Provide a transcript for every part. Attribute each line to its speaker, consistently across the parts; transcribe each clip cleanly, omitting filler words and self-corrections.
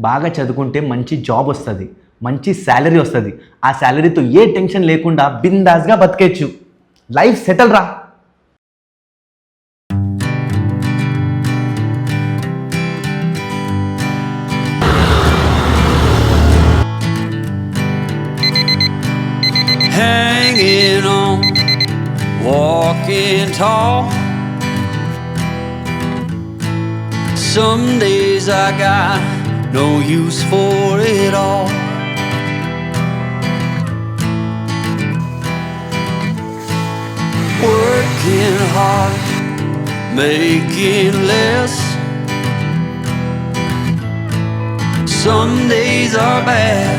Speaker 1: బాగా చదువుకుంటే మంచి జాబ్ వస్తుంది, మంచి శాలరీ వస్తుంది. ఆ శాలరీతో ఏ టెన్షన్ లేకుండా బిందాస్గా బతికేచ్చు. లైఫ్ సెటిల్ రా.
Speaker 2: Hanging on, walking tall. Some days I got no use for it all. Working hard, making less. Some days are bad,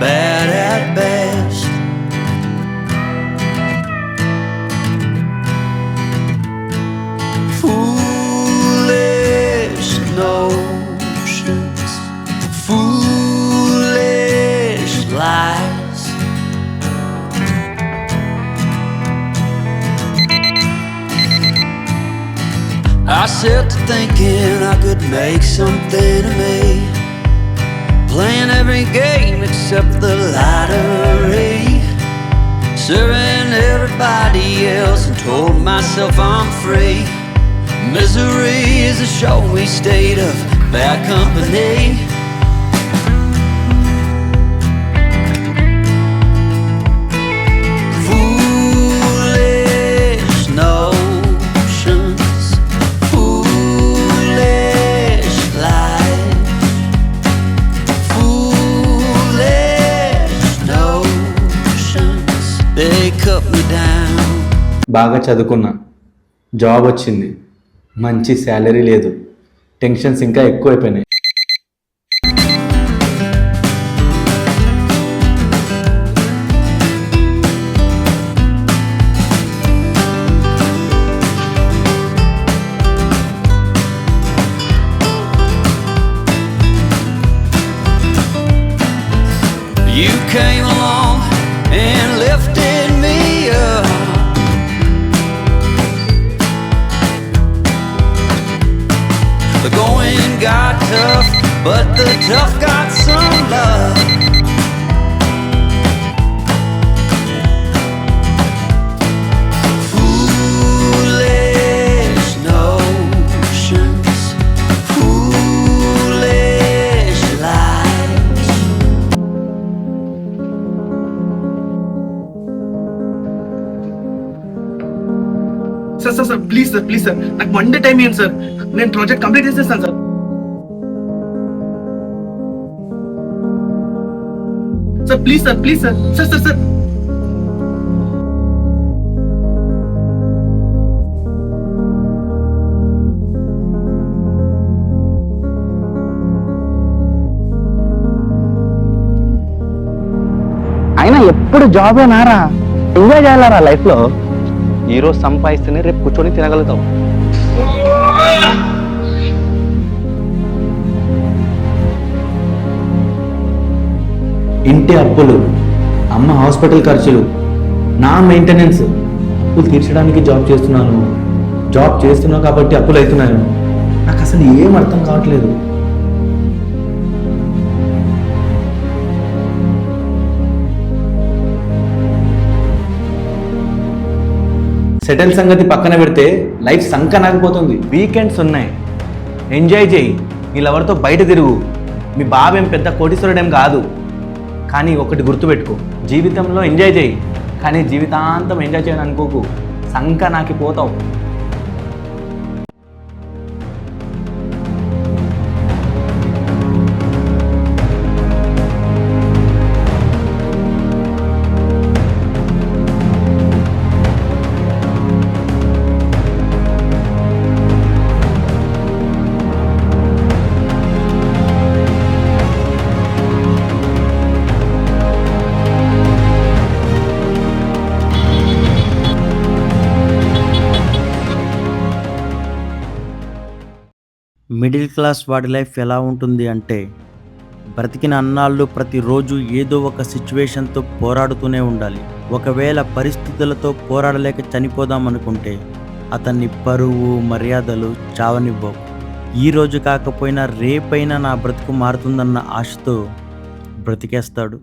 Speaker 2: bad at best. Foolish notions, foolish lies. I set to thinking I could make something of me, playing every game except the lottery, serving everybody else and told myself I'm free. Misery is a showy state of bad company. Foolish notions, foolish lies, foolish notions, they cut me down.
Speaker 1: బాగా చదువుకున్నా, job వచ్చింది, మంచి salary లేదు, tensions ఇంకా ఎక్కువైపోయినాయి.
Speaker 2: You came along and lifted me up. The going got tough, but the tough got some love. Foolish notions, foolish lies.
Speaker 3: Sir please sir నాకు 1 day time ఇవ్వండి sir. నేను ప్రాజెక్ట్ కంప్లీట్ చేసేస్తాను sir. Please sir sir.
Speaker 1: అయినా ఎప్పుడు జాబే Nara, enjoy చేయాలరా లైఫ్లో. ఈరోజు సంపాదిస్తేనే రేపు కూర్చొని తినగలుగుతావు. ఇంటి అప్పులు, అమ్మ హాస్పిటల్ ఖర్చులు, నా మెయింటెనెన్స్, అప్పులు తీర్చడానికి జాబ్ చేస్తున్నాను కాబట్టి అప్పులు అవుతున్నాను. నాకు అసలు ఏం అర్థం కావట్లేదు. సెటిల్ సంగతి పక్కన పెడితే లైఫ్ సంకనాగిపోతుంది. వీకెండ్స్ ఉన్నాయి, ఎంజాయ్ చేయి, నీ లవర్తో బయట తిరుగు. మీ బాబేం పెద్ద కోటీశ్వరుడేం కాదు, కానీ ఒకటి గుర్తుపెట్టుకో, జీవితంలో ఎంజాయ్ చేయి, కానీ జీవితాంతం ఎంజాయ్ చేయని అనుకోకు, సంకనాకిపోతావు.
Speaker 4: మిడిల్ క్లాస్ వాడి లైఫ్ ఎలా ఉంటుంది అంటే, బ్రతికిన అన్నాళ్ళు ప్రతిరోజు ఏదో ఒక సిచ్యువేషన్తో పోరాడుతూనే ఉండాలి. ఒకవేళ పరిస్థితులతో పోరాడలేక చనిపోదాం అనుకుంటే అతన్ని పరువు మర్యాదలు చావనివ్వవు. ఈ రోజు కాకపోయినా రేపైనా నా బ్రతుకు మారుతుందన్న ఆశతో బ్రతికేస్తాడు.